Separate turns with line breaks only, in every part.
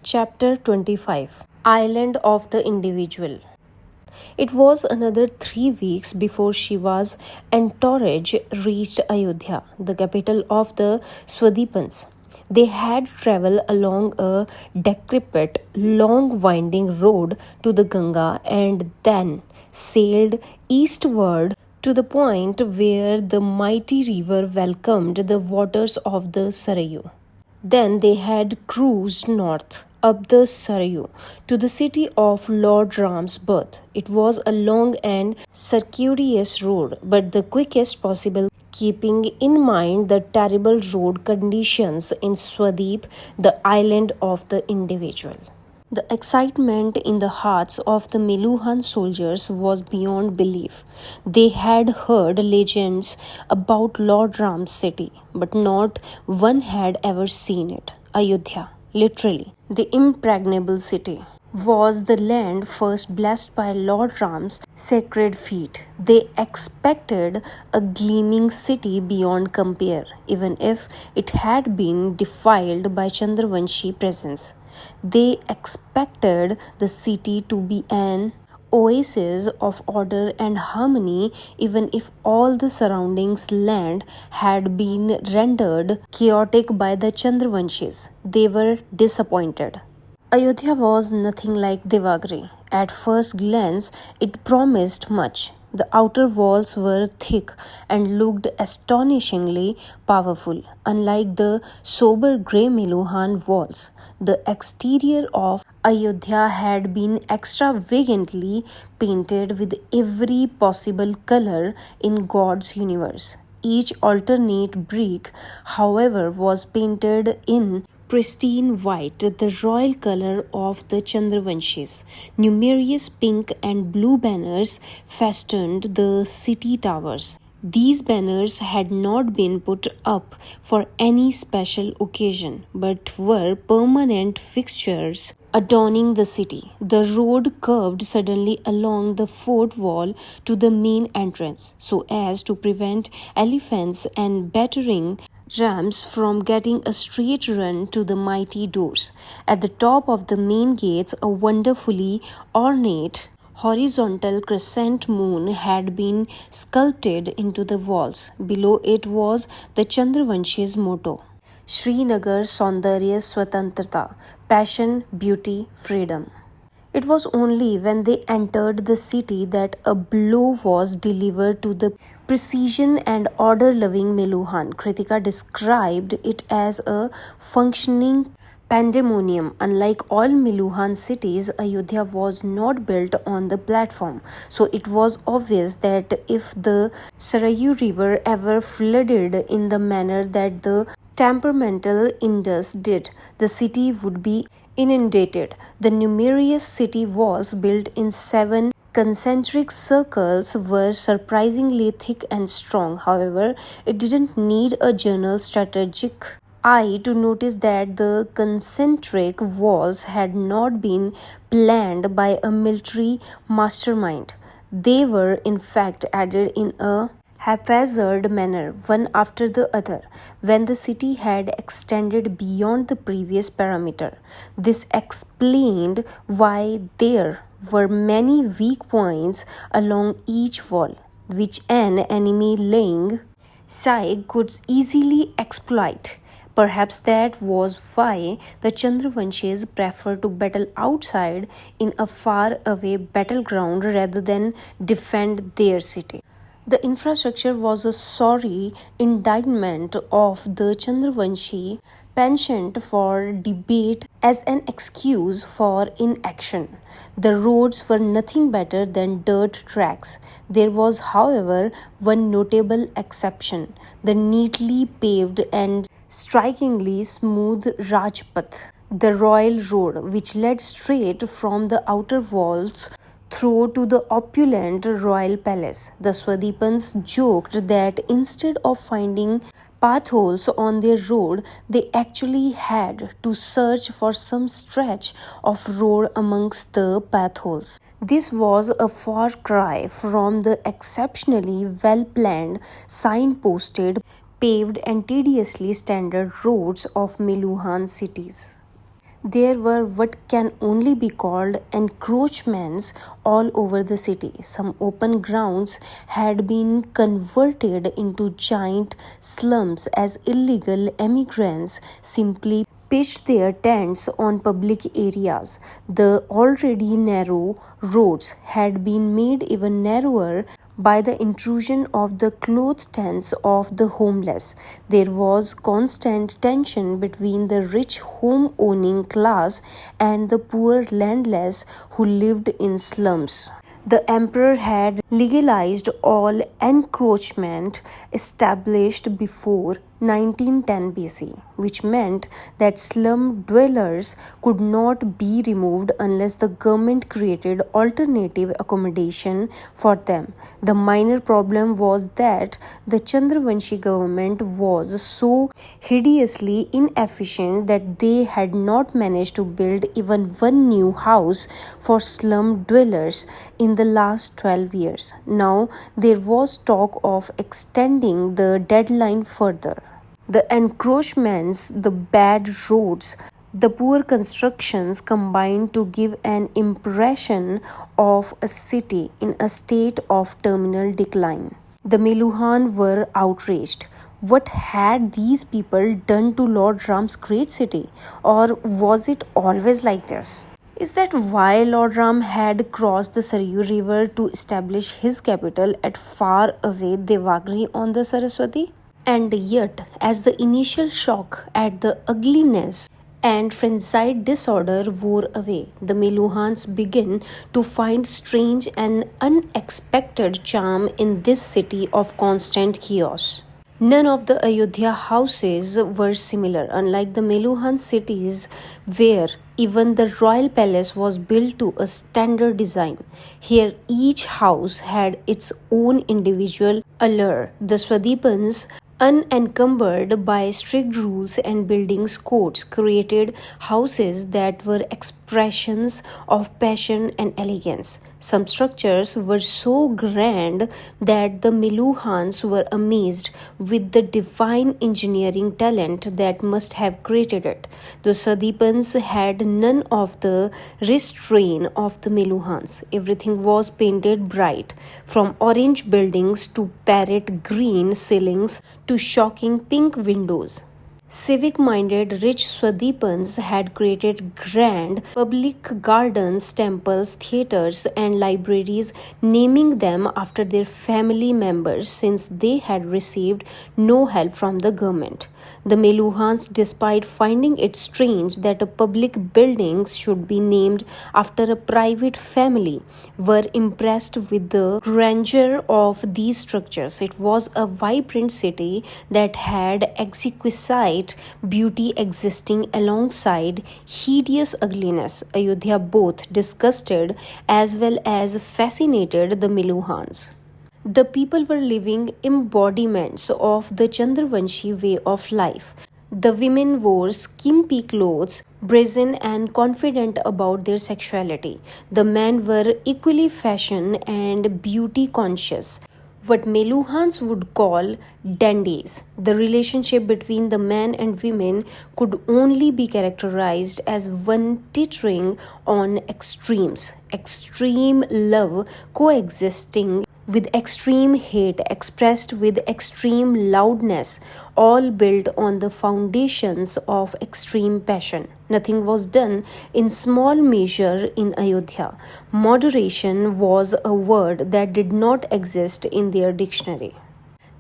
Chapter 25 Island of the Individual. It was another 3 weeks before Shiva's entourage reached Ayodhya, the capital of the Swadipans. They had traveled along a decrepit, long winding road to the Ganga and then sailed eastward to the point where the mighty river welcomed the waters of the Sarayu. Then they had cruised north up the Sarayu to the city of Lord Ram's birth. It was a long and circuitous road, but the quickest possible, keeping in mind the terrible road conditions in Swadweep, the island of the individual. The excitement in the hearts of the Meluhan soldiers was beyond belief. They had heard legends about Lord Ram's city, but not one had ever seen it. Ayodhya, literally, the impregnable city, was the land first blessed by Lord Ram's sacred feet. They expected a gleaming city beyond compare, even if it had been defiled by Chandravanshi presence. They expected the city to be an oasis of order and harmony, even if all the surrounding land had been rendered chaotic by the Chandravanshis. They were disappointed. Ayodhya was nothing like Devagiri. At first glance, it promised much. The outer walls were thick and looked astonishingly powerful. Unlike the sober grey Meluhan walls, the exterior of Ayodhya had been extravagantly painted with every possible color in God's universe. Each alternate brick, however, was painted in pristine white, the royal color of the Chandravanshis. Numerous pink and blue banners festooned the city towers. These banners had not been put up for any special occasion, but were permanent fixtures adorning the city. The road curved suddenly along the fort wall to the main entrance, so as to prevent elephants and battering rams from getting a straight run to the mighty doors. At the top of the main gates, a wonderfully ornate horizontal crescent moon had been sculpted into the walls. Below it was the Chandravanshis' motto: Srinagar Saundarya Swatantrata, passion, beauty, freedom. It was only when they entered the city that a blow was delivered to the precision and order-loving Meluhan. Kritika described it as a functioning pandemonium. Unlike all Meluhan cities, Ayodhya was not built on the platform, so it was obvious that if the Sarayu River ever flooded in the manner that the temperamental Indus did, the city would be inundated. The numerous city walls, built in 7 concentric circles, were surprisingly thick and strong. However, it didn't need a journal strategic eye to notice that the concentric walls had not been planned by a military mastermind. They were in fact added in a haphazard manner, one after the other, when the city had extended beyond the previous parameter. This explained why there were many weak points along each wall, which an enemy laying side could easily exploit. Perhaps that was why the Chandravanshis preferred to battle outside in a far-away battleground rather than defend their city. The infrastructure was a sorry indictment of the Chandravanshi penchant for debate as an excuse for inaction. The roads were nothing better than dirt tracks. There was, however, one notable exception: the neatly paved and strikingly smooth Rajpath, the royal road, which led straight from the outer walls through to the opulent royal palace. The Swadipans joked that instead of finding pathholes on their road, they actually had to search for some stretch of road amongst the pathholes. This was a far cry from the exceptionally well-planned, sign-posted, paved and tediously standard roads of Meluhan cities. There were what can only be called encroachments all over the city. Some open grounds had been converted into giant slums as illegal immigrants simply pitched their tents on public areas. The already narrow roads had been made even narrower by the intrusion of the cloth tents of the homeless. There was constant tension between the rich home owning class and the poor landless who lived in slums. The emperor had legalized all encroachment established before 1910 BC, which meant that slum dwellers could not be removed unless the government created alternative accommodation for them. The minor problem was that the Chandravanshi government was so hideously inefficient that they had not managed to build even one new house for slum dwellers in the last 12 years. Now there was talk of extending the deadline further. The encroachments, the bad roads, the poor constructions combined to give an impression of a city in a state of terminal decline. The Meluhan were outraged. What had these people done to Lord Ram's great city? Or was it always like this? Is that why Lord Ram had crossed the Saryu River to establish his capital at far away Devagri on the Saraswati? And yet, as the initial shock at the ugliness and frenzied disorder wore away, the Meluhans began to find strange and unexpected charm in this city of constant chaos. None of the Ayodhya houses were similar, unlike the Meluhan cities where even the royal palace was built to a standard design. Here each house had its own individual allure. The Swadipans, unencumbered by strict rules and buildings codes, created houses that were expressions of passion and elegance. Some structures were so grand that the Meluhans were amazed with the divine engineering talent that must have created it. The Sadipans had none of the restraint of the Meluhans. Everything was painted bright, from orange buildings to parrot green ceilings to shocking pink windows. Civic-minded rich Swadipans had created grand public gardens, temples, theatres and libraries, naming them after their family members since they had received no help from the government. The Meluhans, despite finding it strange that a public building should be named after a private family, were impressed with the grandeur of these structures. It was a vibrant city that had exquisite beauty existing alongside hideous ugliness. Ayodhya both disgusted as well as fascinated the Meluhans. The people were living embodiments of the Chandravanshi way of life. The women wore skimpy clothes, brazen and confident about their sexuality. The men were equally fashion and beauty conscious, what Meluhans would call dandies. The relationship between the men and women could only be characterized as one teetering on extremes. Extreme love coexisting with extreme hate expressed with extreme loudness, all built on the foundations of extreme passion. Nothing was done in small measure in Ayodhya. Moderation was a word that did not exist in their dictionary.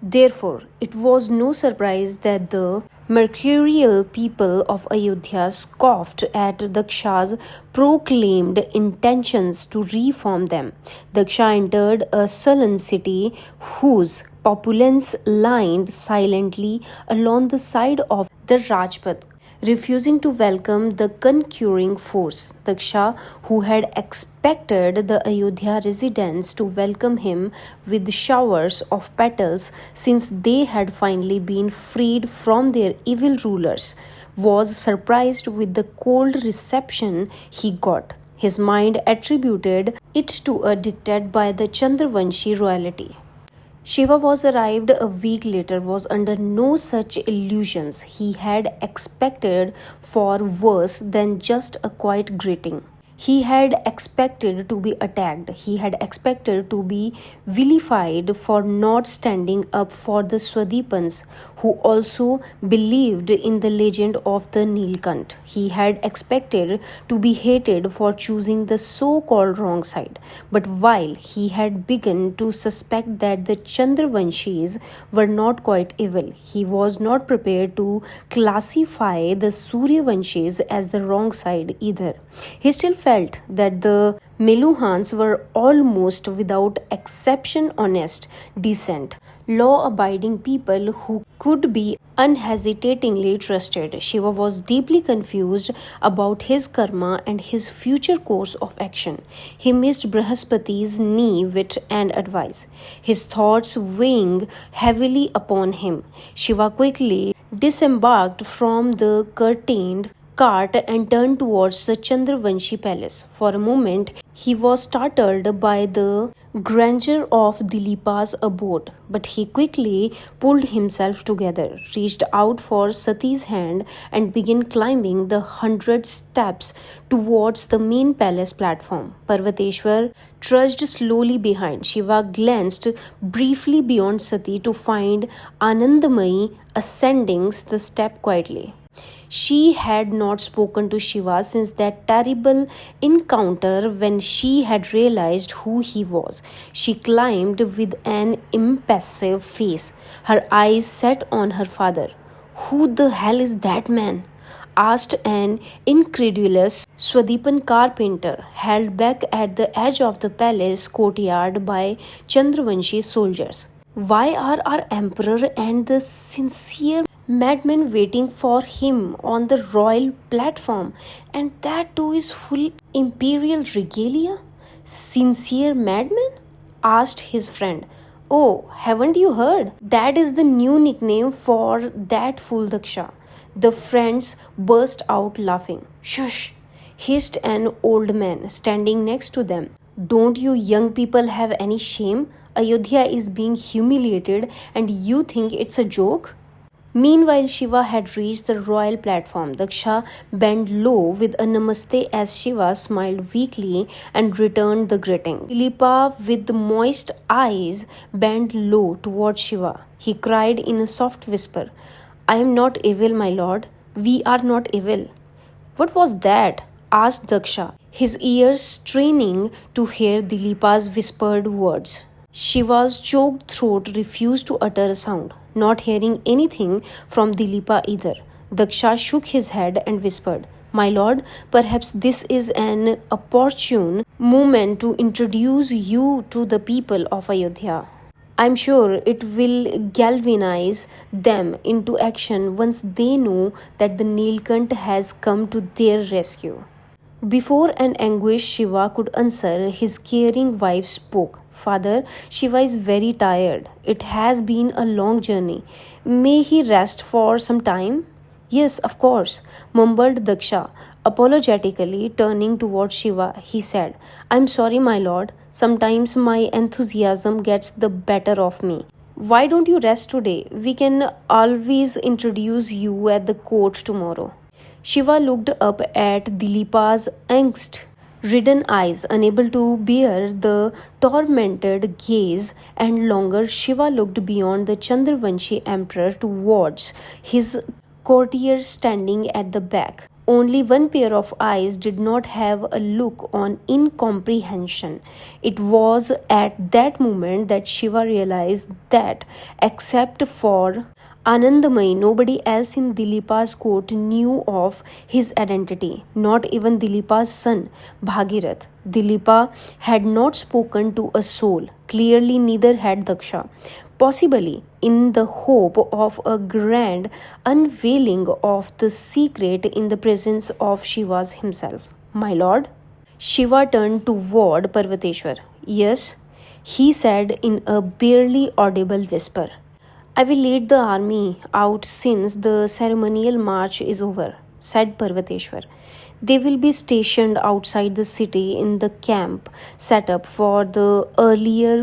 Therefore, it was no surprise that the mercurial people of Ayodhya scoffed at Daksha's proclaimed intentions to reform them. Daksha entered a sullen city whose populace lined silently along the side of the Rajpath, refusing to welcome the conquering force. Daksha, who had expected the Ayodhya residents to welcome him with showers of petals since they had finally been freed from their evil rulers, was surprised with the cold reception he got. His mind attributed it to a dictate by the Chandravanshi royalty. Shiva was arrived a week later was under no such illusions. He had expected for worse than just a quiet greeting. He had expected to be attacked. He had expected to be vilified for not standing up for the Swadipans, who also believed in the legend of the Nilkant. He had expected to be hated for choosing the so called wrong side. But while he had begun to suspect that the Chandravanshis were not quite evil, he was not prepared to classify the Suryavanshis as the wrong side either. He still felt that the Meluhans were almost without exception honest, decent, law abiding people who could be unhesitatingly trusted. Shiva was deeply confused about his karma and his future course of action. He missed Brihaspati's knee, wit, and advice, his thoughts weighing heavily upon him. Shiva quickly disembarked from the curtained cart and turned towards the Chandravanshi palace. For a moment, he was startled by the grandeur of Dilipa's abode, but he quickly pulled himself together, reached out for Sati's hand, and began climbing the 100 steps towards the main palace platform. Parvateshwar trudged slowly behind. Shiva glanced briefly beyond Sati to find Anandamayi ascending the step quietly. She had not spoken to Shiva since that terrible encounter when she had realized who he was. She climbed with an impassive face, her eyes set on her father. "Who the hell is that man?" asked an incredulous Swadipan carpenter, held back at the edge of the palace courtyard by Chandravanshi soldiers. "Why are our emperor and the sincere madman waiting for him on the royal platform, and that too is full imperial regalia?" "Sincere madman?" asked his friend. "Oh, haven't you heard? That is the new nickname for that fool Daksha." The friends burst out laughing. "Shush!" hissed an old man standing next to them. "Don't you young people have any shame? Ayodhya is being humiliated and you think it's a joke?" Meanwhile, Shiva had reached the royal platform. Daksha bent low with a namaste as Shiva smiled weakly and returned the greeting. Dilipa, with moist eyes, bent low towards Shiva. He cried in a soft whisper, "I am not evil, my lord. We are not evil." "What was that?" asked Daksha, his ears straining to hear Dilipa's whispered words. Shiva's choked throat refused to utter a sound, not hearing anything from Dilipa either. Daksha shook his head and whispered, "My lord, perhaps this is an opportune moment to introduce you to the people of Ayodhya. I'm sure it will galvanize them into action once they know that the Nilkant has come to their rescue." Before an anguished Shiva could answer, his caring wife spoke. "Father, Shiva is very tired. It has been a long journey. May he rest for some time?" "Yes, of course," mumbled Daksha. Apologetically turning towards Shiva, he said, "I'm sorry, my lord. Sometimes my enthusiasm gets the better of me. Why don't you rest today? We can always introduce you at the court tomorrow." Shiva looked up at Dilipa's angst-ridden eyes, unable to bear the tormented gaze and longer. Shiva looked beyond the Chandravanshi emperor towards his courtiers standing at the back. Only one pair of eyes did not have a look on incomprehension. It was at that moment that Shiva realized that, except for Anandamayi, nobody else in Dilipa's court knew of his identity, not even Dilipa's son, Bhagirath. Dilipa had not spoken to a soul. Clearly, neither had Daksha. Possibly in the hope of a grand unveiling of the secret in the presence of Shiva himself. "My lord?" Shiva turned toward Parvateshwar. "Yes," he said in a barely audible whisper. "I will lead the army out since the ceremonial march is over," said Parvateshwar. "They will be stationed outside the city in the camp set up for the earlier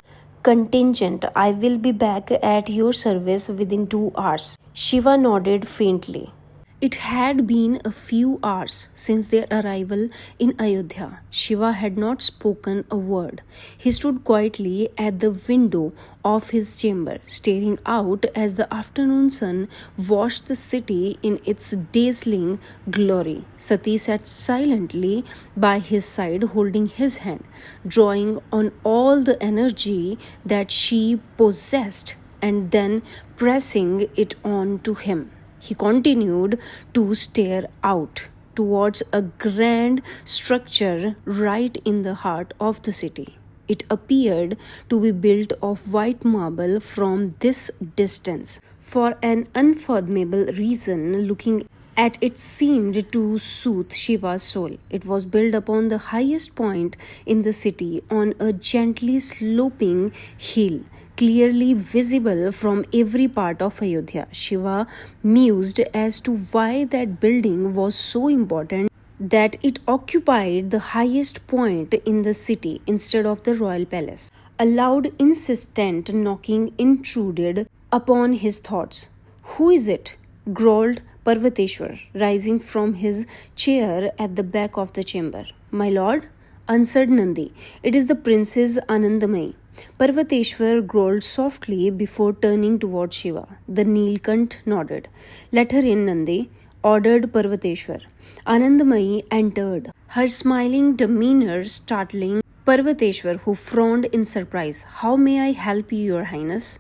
Contingent, I will be back at your service within 2 hours. Shiva nodded faintly. It had been a few hours since their arrival in Ayodhya. Shiva had not spoken a word. He stood quietly at the window of his chamber, staring out as the afternoon sun washed the city in its dazzling glory. Sati sat silently by his side, holding his hand, drawing on all the energy that she possessed and then pressing it on to him. He continued to stare out towards a grand structure right in the heart of the city. It appeared to be built of white marble from this distance. For an unfathomable reason, looking at it seemed to soothe Shiva's soul. It was built upon the highest point in the city on a gently sloping hill, clearly visible from every part of Ayodhya. Shiva mused as to why that building was so important that it occupied the highest point in the city instead of the royal palace. A loud, insistent knocking intruded upon his thoughts. "Who is it?" growled Parvateshwar, rising from his chair at the back of the chamber. "My lord," answered Nandi, "it is the Princess Anandamai." Parvateshwar growled softly before turning towards Shiva. The Neelkant nodded. "Let her in, Nandi," ordered Parvateshwar. Anandamai entered, her smiling demeanor startling Parvateshwar, who frowned in surprise. "How may I help you, Your Highness?"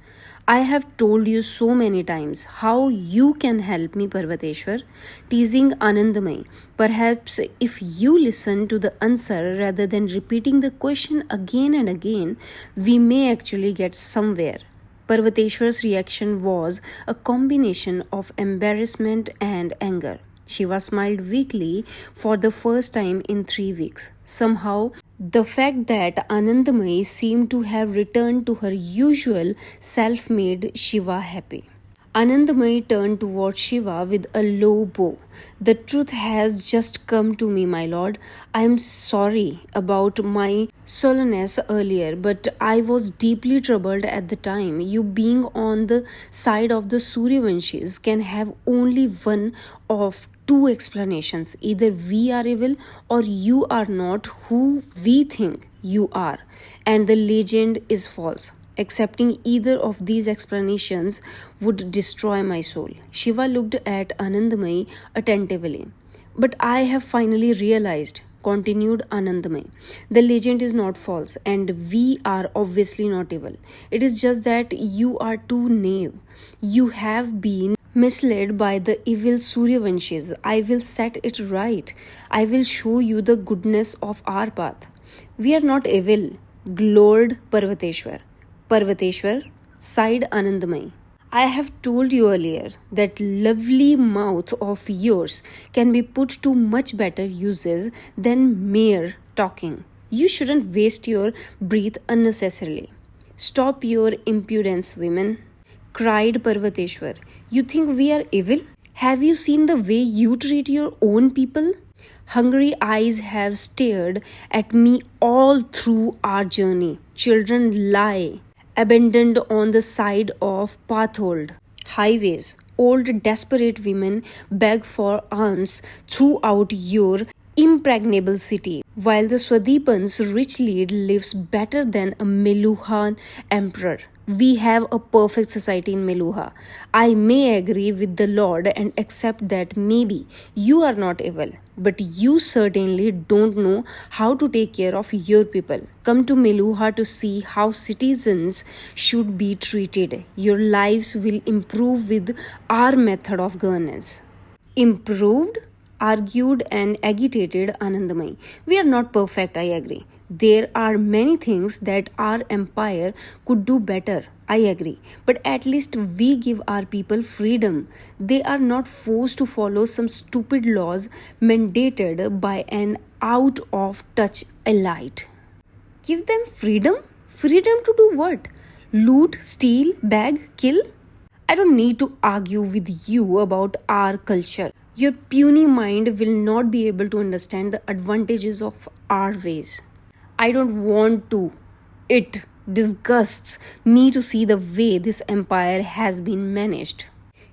"I have told you so many times how you can help me, Parvateshwar," teasing Anandamai. "Perhaps if you listen to the answer rather than repeating the question again and again, we may actually get somewhere." Parvateshwar's reaction was a combination of embarrassment and anger. Shiva smiled weakly for the first time in 3 weeks. Somehow, the fact that Anandamai seemed to have returned to her usual self made Shiva happy. Anandamai turned towards Shiva with a low bow. "The truth has just come to me, my lord. I am sorry about my sullenness earlier, but I was deeply troubled at the time. You being on the side of the Suryavanshis can have only one of two explanations. Either we are evil or you are not who we think you are, and the legend is false. Accepting either of these explanations would destroy my soul." Shiva looked at Anandamai attentively. "But I have finally realized," continued Anandamai, "the legend is not false, and we are obviously not evil. It is just that you are too naive. You have been misled by the evil Suryavanshis. I will set it right. I will show you the goodness of our path." "We are not evil," glowed Parvateshwar. "Parvateshwar," sighed Anandamai, "I have told you earlier that lovely mouth of yours can be put to much better uses than mere talking. You shouldn't waste your breath unnecessarily." "Stop your impudence, women," cried Parvateshwar. "You think we are evil? Have you seen the way you treat your own people? Hungry eyes have stared at me all through our journey. Children lie abandoned on the side of potholed highways. Old desperate women beg for alms throughout your impregnable city, while the Swadipans' rich lead lives better than a Meluhan emperor. We have a perfect society in Meluha. I may agree with the Lord and accept that maybe you are not evil, but you certainly don't know how to take care of your people. Come to Meluha to see how citizens should be treated. Your lives will improve with our method of governance." "Improved?" argued and agitated Anandamai. "We are not perfect, I agree. There are many things that our empire could do better, I agree. But at least we give our people freedom. They are not forced to follow some stupid laws mandated by an out of touch elite." "Give them freedom? Freedom to do what? Loot, steal, beg, kill? I don't need to argue with you about our culture. Your puny mind will not be able to understand the advantages of our ways." "I don't want to. It disgusts me to see the way this empire has been managed.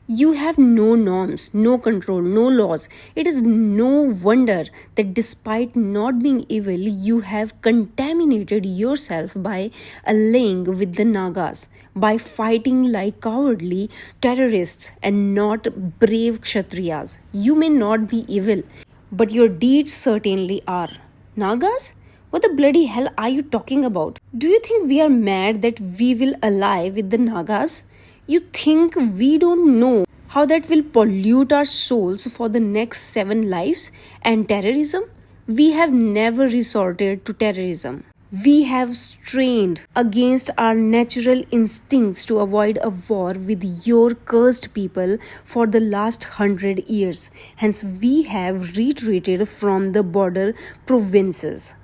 You have no norms, no control, no laws. It is no wonder that despite not being evil, you have contaminated yourself by allying with the Nagas, by fighting like cowardly terrorists and not brave Kshatriyas. You may not be evil, but your deeds certainly are. Nagas? What the bloody hell are you talking about? Do you think we are mad that we will ally with the Nagas? You think we don't know how that will pollute our souls for the next 7 lives? And terrorism? We have never resorted to terrorism. We have strained against our natural instincts to avoid a war with your cursed people for the last 100 years. Hence, we have retreated from the border provinces.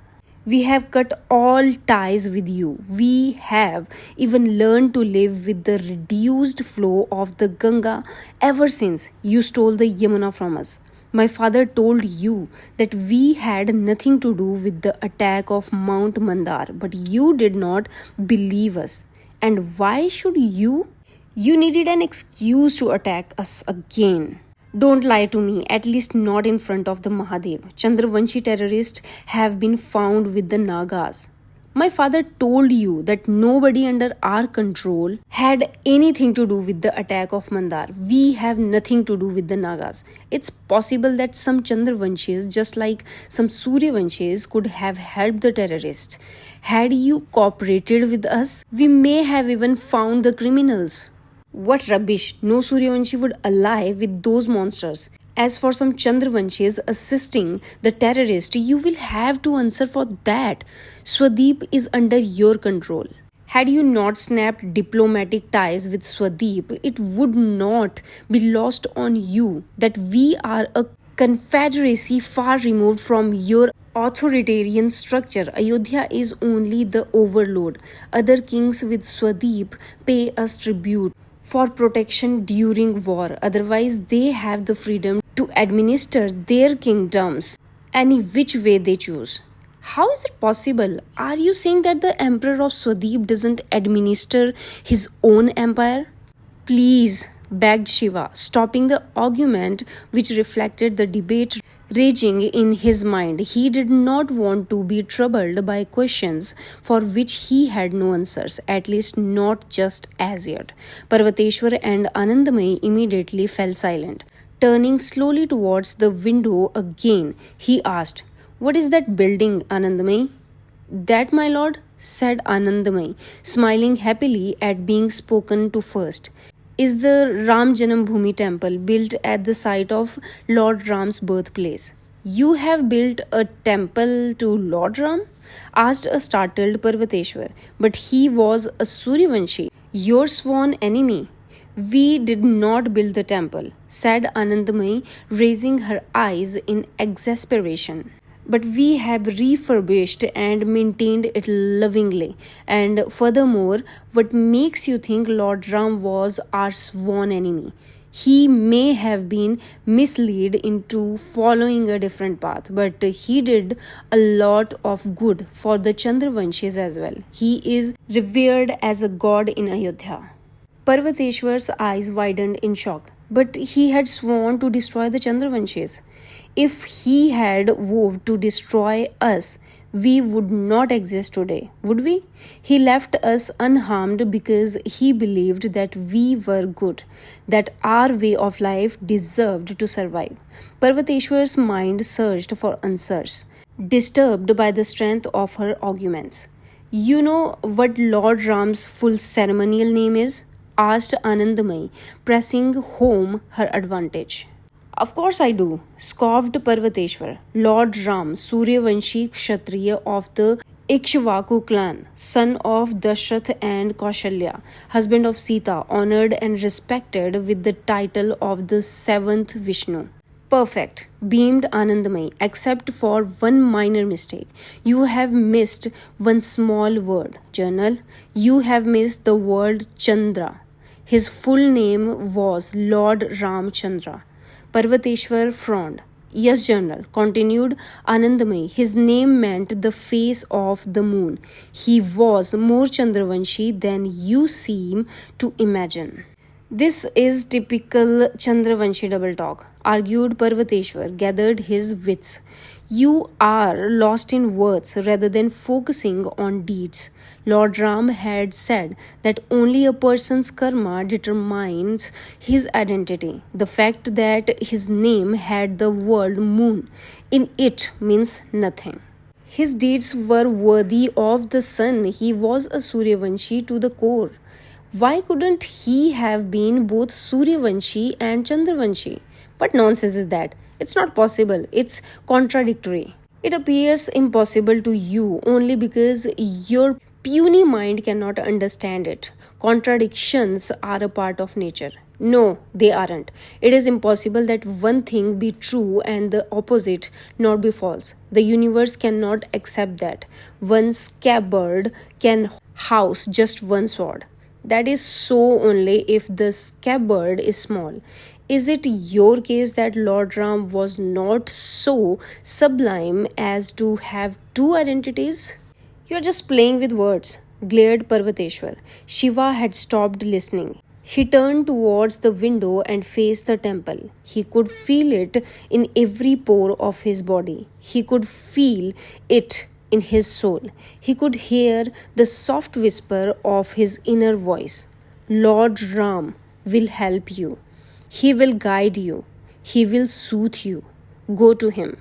We have cut all ties with you. We have even learned to live with the reduced flow of the Ganga ever since you stole the Yamuna from us. My father told you that we had nothing to do with the attack of Mount Mandar, but you did not believe us. And why should you? You needed an excuse to attack us again. Don't lie to me, at least not in front of the Mahadev. Chandravanshi terrorists have been found with the Nagas. My father told you that nobody under our control had anything to do with the attack of Mandar. We have nothing to do with the Nagas. It's possible that some Chandravanshis, just like some Suryavanshis, could have helped the terrorists. Had you cooperated with us, we may have even found the criminals. What rubbish! No Suryavanshi would ally with those monsters. As for some Chandravanshis assisting the terrorist, you will have to answer for that. Swadeep is under your control. Had you not snapped diplomatic ties with Swadeep, it would not be lost on you that we are a confederacy far removed from your authoritarian structure. Ayodhya is only the overlord. Other kings with Swadeep pay us tribute for protection during war. Otherwise, they have the freedom to administer their kingdoms any which way they choose. How is it possible? Are you saying that the emperor of Swadeep doesn't administer his own empire? Please, begged Shiva, stopping the argument which reflected the debate raging in his mind. He did not want to be troubled by questions for which he had no answers, at least not just as yet. Parvateshwar and Anandamai immediately fell silent. Turning slowly towards the window again, he asked, "What is that building, Anandamai?" "That, my lord," said Anandamai, smiling happily at being spoken to first, "is the Ram Janambhumi temple built at the site of Lord Ram's birthplace." "You have built a temple to Lord Ram?" asked a startled Parvateshwar. "But he was a Suryavanshi, your sworn enemy." "We did not build the temple," said Anandamai, raising her eyes in exasperation. "But we have refurbished and maintained it lovingly. And furthermore, what makes you think Lord Ram was our sworn enemy? He may have been misled into following a different path, but he did a lot of good for the Chandravanshis as well. He is revered as a god in Ayodhya." Parvateshwar's eyes widened in shock. But he had sworn to destroy the Chandravanshis. If he had vowed to destroy us, we would not exist today, would we? He left us unharmed because he believed that we were good, that our way of life deserved to survive. Parvateshwar's mind searched for answers, disturbed by the strength of her arguments. "You know what Lord Ram's full ceremonial name is?" asked Anandamai, pressing home her advantage. "Of course I do," scoffed Parvateshwar. "Lord Ram, Suryavanshi Kshatriya of the Ikshvaku clan, son of Dashrath and Kaushalya, husband of Sita, honored and respected with the title of the seventh Vishnu." "Perfect," beamed Anandamai, "except for one minor mistake. You have missed one small word, Journal. You have missed the word Chandra. His full name was Lord Ramchandra." Parvateshwar frowned. Yes, General, continued Anandamai. His name meant the face of the moon. He was more Chandravanshi than you seem to imagine. This is typical Chandravanshi double talk, argued Parvateshwar, gathered his wits. You are lost in words rather than focusing on deeds. Lord Ram had said that only a person's karma determines his identity. The fact that his name had the word moon in it means nothing. His deeds were worthy of the sun. He was a Suryavanshi to the core. Why couldn't he have been both Suryavanshi and Chandravanshi? What nonsense is that? It's not possible. It's contradictory. It appears impossible to you only because your puny mind cannot understand it. Contradictions are a part of nature. No, they aren't. It is impossible that one thing be true and the opposite not be false. The universe cannot accept that. One scabbard can house just one sword. That is so only if the scabbard is small. Is it your case that Lord Ram was not so sublime as to have two identities? You're just playing with words, glared Parvateshwar. Shiva had stopped listening. He turned towards the window and faced the temple. He could feel it in every pore of his body. He could feel it in his soul. He could hear the soft whisper of his inner voice. Lord Ram will help you. He will guide you. He will soothe you. Go to him.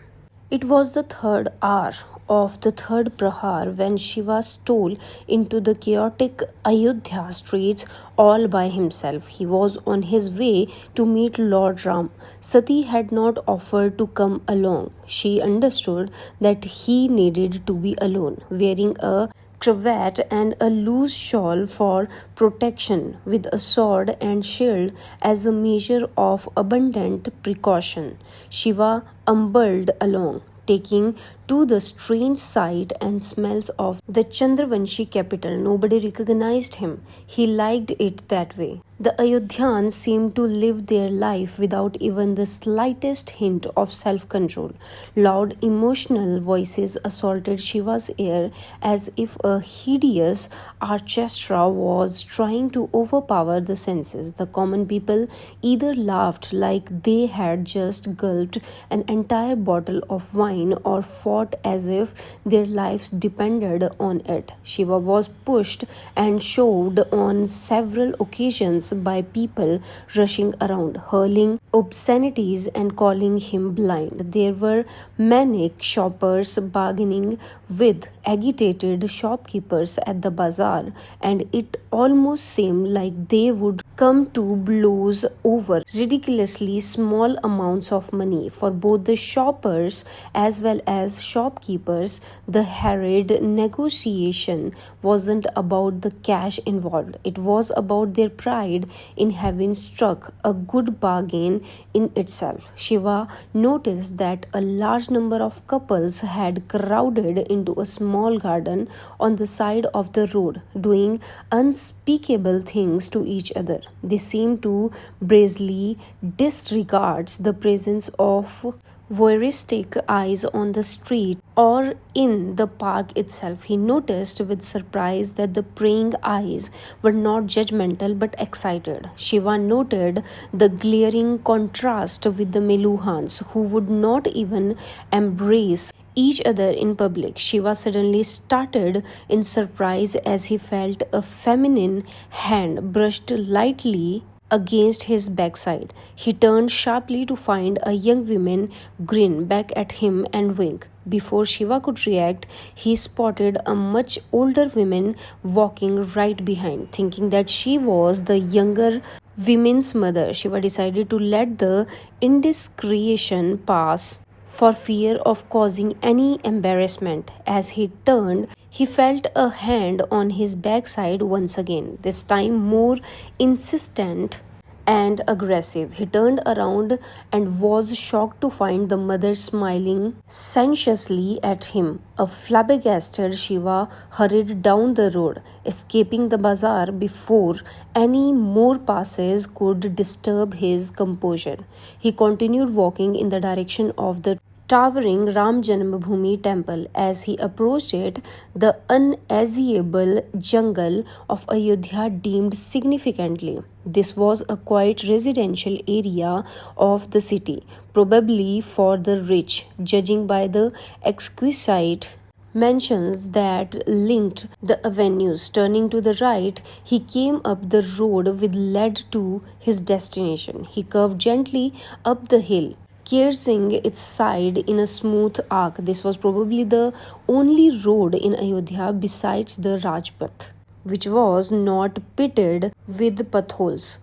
It was the third hour of the third prahar when Shiva stole into the chaotic Ayodhya streets all by himself. He was on his way to meet Lord Ram. Sati had not offered to come along. She understood that he needed to be alone, wearing a cravat and a loose shawl for protection, with a sword and shield as a measure of abundant precaution. Shiva ambled along, taking to the strange sight and smells of the Chandravanshi capital. Nobody recognized him. He liked it that way. The Ayodhyans seemed to live their life without even the slightest hint of self-control. Loud, emotional voices assaulted Shiva's ear as if a hideous orchestra was trying to overpower the senses. The common people either laughed like they had just gulped an entire bottle of wine or fought as if their lives depended on it. Shiva was pushed and shoved on several occasions by people rushing around, hurling obscenities and calling him blind. There were manic shoppers bargaining with agitated shopkeepers at the bazaar, and it almost seemed like they would come to blows over ridiculously small amounts of money. For both the shoppers as well as shopkeepers, the harried negotiation wasn't about the cash involved. It was about their pride in having struck a good bargain in itself. Shiva noticed that a large number of couples had crowded into a small garden on the side of the road, doing unspeakable things to each other. They seemed to brazenly disregard the presence of voyeuristic eyes on the street or in the park itself. He noticed with surprise that the praying eyes were not judgmental but excited. Shiva noted the glaring contrast with the Meluhans, who would not even embrace each other in public. Shiva suddenly started in surprise as he felt a feminine hand brushed lightly against his backside. He turned sharply to find a young woman grin back at him and wink. Before Shiva could react, he spotted a much older woman walking right behind. Thinking that she was the younger woman's mother, Shiva decided to let the indiscretion pass for fear of causing any embarrassment. As he turned, he felt a hand on his backside once again, this time more insistent and aggressive. He turned around and was shocked to find the mother smiling sensuously at him. A flabbergasted Shiva hurried down the road, escaping the bazaar before any more passes could disturb his composure. He continued walking in the direction of the towering Ram Janmabhoomi temple. As he approached it, the unassailable jungle of Ayodhya dimmed significantly. This was a quiet residential area of the city, probably for the rich, judging by the exquisite mansions that linked the avenues. Turning to the right, he came up the road which led to his destination. He curved gently up the hill, piercing its side in a smooth arc. This was probably the only road in Ayodhya besides the Rajpath, which was not pitted with potholes.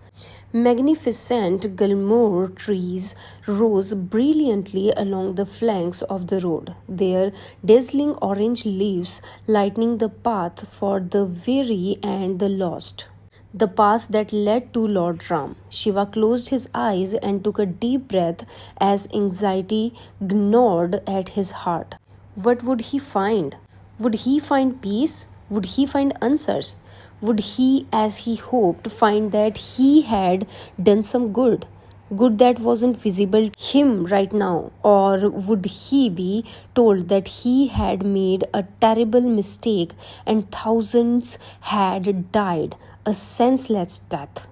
Magnificent gilmore trees rose brilliantly along the flanks of the road, their dazzling orange leaves lightening the path for the weary and the lost. The path that led to Lord Ram. Shiva closed his eyes and took a deep breath as anxiety gnawed at his heart. What would he find? Would he find peace? Would he find answers? Would he, as he hoped, find that he had done some good? Good that wasn't visible to him right now? Or would he be told that he had made a terrible mistake and thousands had died a senseless death?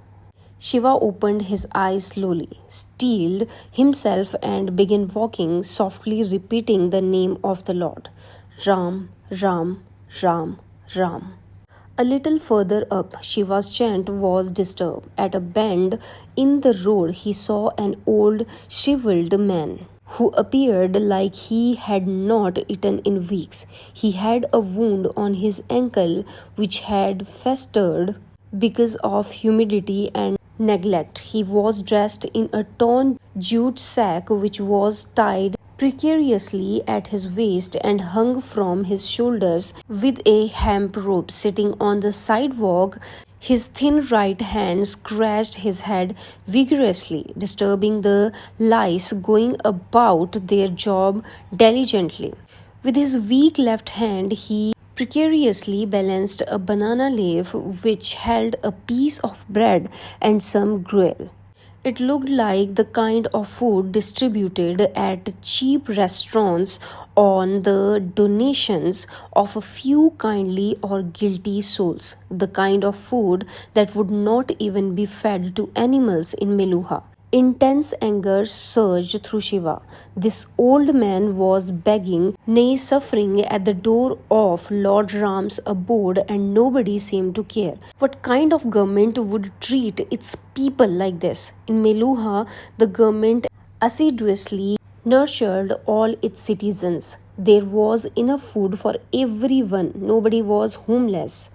Shiva opened his eyes slowly, steeled himself, and began walking softly, repeating the name of the Lord. Ram, Ram, Ram, Ram. A little further up, Shiva's chant was disturbed. At a bend in the road, he saw an old, shriveled man who appeared like he had not eaten in weeks. He had a wound on his ankle which had festered because of humidity and neglect. He was dressed in a torn jute sack which was tied precariously at his waist and hung from his shoulders with a hemp rope. Sitting on the sidewalk, his thin right hand scratched his head vigorously, disturbing the lice going about their job diligently. With his weak left hand, he precariously balanced a banana leaf which held a piece of bread and some gruel. It looked like the kind of food distributed at cheap restaurants on the donations of a few kindly or guilty souls, the kind of food that would not even be fed to animals in Meluha. Intense anger surged through Shiva. This old man was begging, nay suffering, at the door of Lord Ram's abode, and nobody seemed to care. What kind of government would treat its people like this? In Meluha, the government assiduously nurtured all its citizens. There was enough food for everyone. Nobody was homeless.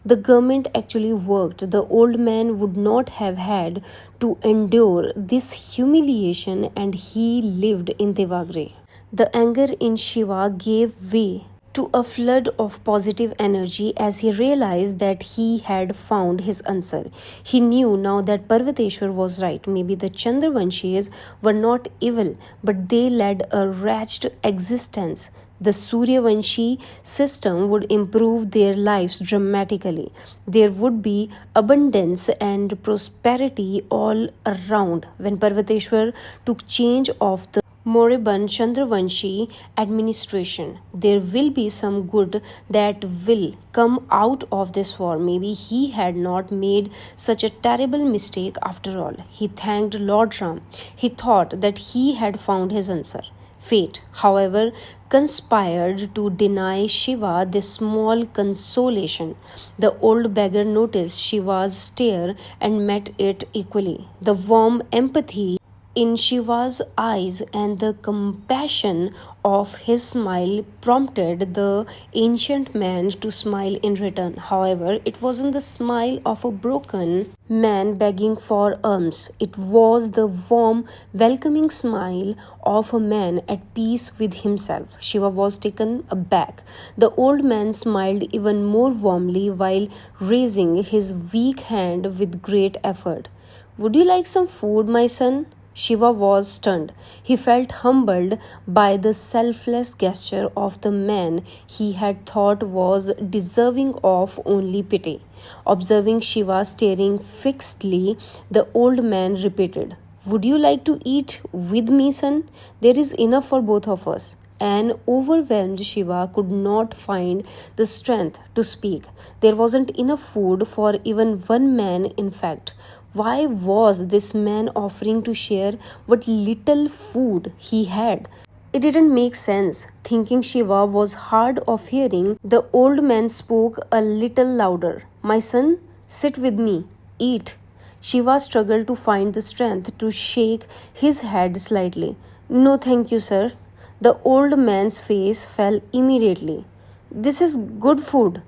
The government actually worked. The old man would not have had to endure this humiliation, and he lived in Devagre. The anger in Shiva gave way to a flood of positive energy as he realized that he had found his answer. He knew now that Parvateshwar was right. Maybe the Chandravanshis were not evil, but they led a wretched existence. The Suryavanshi system would improve their lives dramatically. There would be abundance and prosperity all around. When Parvateshwar took charge of the moribund Chandravanshi administration, there will be some good that will come out of this war. Maybe he had not made such a terrible mistake after all. He thanked Lord Ram. He thought that he had found his answer. Fate, however, conspired to deny Shiva this small consolation. The old beggar noticed Shiva's stare and met it equally. The warm empathy in Shiva's eyes and the compassion of his smile prompted the ancient man to smile in return. However, it wasn't the smile of a broken man begging for alms. It was the warm, welcoming smile of a man at peace with himself. Shiva was taken aback. The old man smiled even more warmly while raising his weak hand with great effort. Would you like some food, my son? Shiva was stunned. He felt humbled by the selfless gesture of the man he had thought was deserving of only pity. Observing Shiva staring fixedly, the old man repeated, "Would you like to eat with me, son? There is enough for both of us." An overwhelmed Shiva could not find the strength to speak. There wasn't enough food for even one man, in fact. Why was this man offering to share what little food he had? It didn't make sense. Thinking Shiva was hard of hearing, the old man spoke a little louder. "My son, sit with me. Eat." Shiva struggled to find the strength to shake his head slightly. "No, thank you, sir." The old man's face fell immediately. "This is good food,"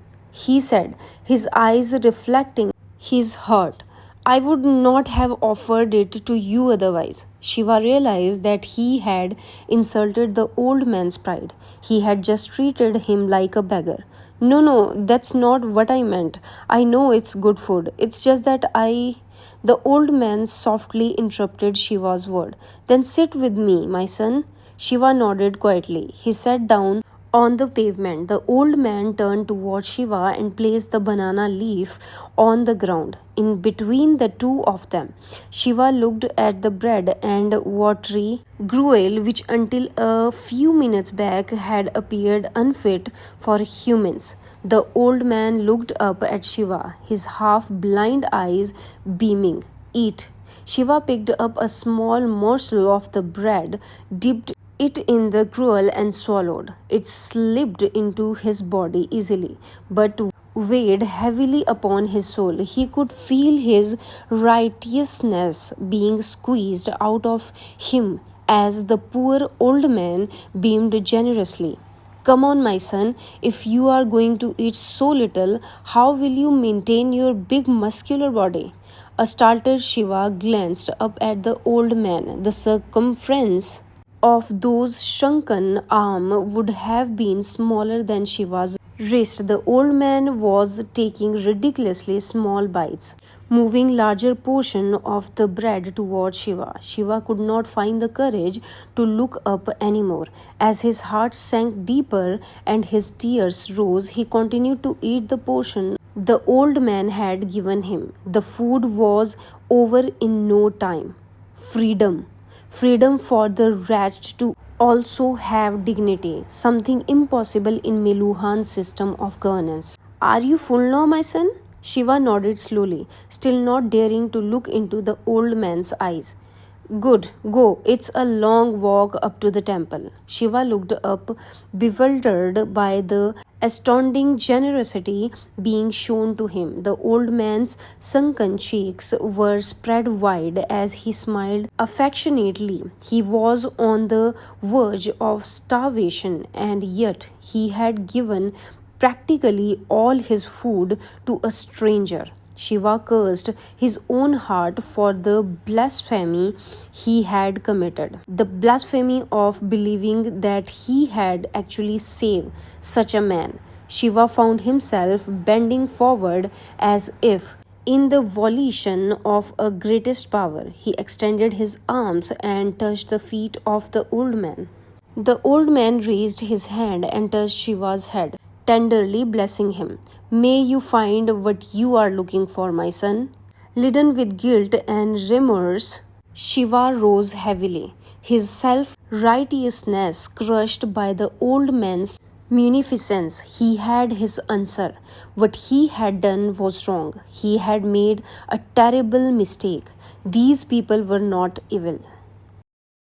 he said, his eyes reflecting his hurt. "I would not have offered it to you otherwise." Shiva realized that he had insulted the old man's pride. He had just treated him like a beggar. "No, no, that's not what I meant. I know it's good food. It's just that I. The old man softly interrupted Shiva's word. "Then sit with me, my son." Shiva nodded quietly. He sat down on the pavement. The old man turned towards Shiva and placed the banana leaf on the ground in between the two of them. Shiva looked at the bread and watery gruel, which until a few minutes back had appeared unfit for humans. The old man looked up at Shiva, his half-blind eyes beaming. "Eat." Shiva picked up a small morsel of the bread, dipped it in the gruel and swallowed. It slipped into his body easily, but weighed heavily upon his soul. He could feel his righteousness being squeezed out of him as the poor old man beamed generously. "Come on, my son. If you are going to eat so little, how will you maintain your big muscular body?" A startled Shiva glanced up at the old man. The circumference of those shrunken arms would have been smaller than Shiva's wrist. The old man was taking ridiculously small bites, moving larger portion of the bread towards Shiva. Shiva could not find the courage to look up anymore. As his heart sank deeper and his tears rose, he continued to eat the portion the old man had given him. The food was over in no time. Freedom. Freedom for the wretched to also have dignity, something impossible in Meluhan's system of governance. "Are you full now, my son?" Shiva nodded slowly, still not daring to look into the old man's eyes. "Good, go. It's a long walk up to the temple." Shiva looked up, bewildered by the astounding generosity being shown to him. The old man's sunken cheeks were spread wide as he smiled affectionately. He was on the verge of starvation, and yet he had given practically all his food to a stranger. Shiva cursed his own heart for the blasphemy he had committed. The blasphemy of believing that he had actually saved such a man. Shiva found himself bending forward as if in the volition of a greatest power. He extended his arms and touched the feet of the old man. The old man raised his hand and touched Shiva's head, tenderly blessing him. "May you find what you are looking for, my son." Laden with guilt and remorse, Shiva rose heavily, his self-righteousness crushed by the old man's munificence. He had his answer. What he had done was wrong. He had made a terrible mistake. These people were not evil.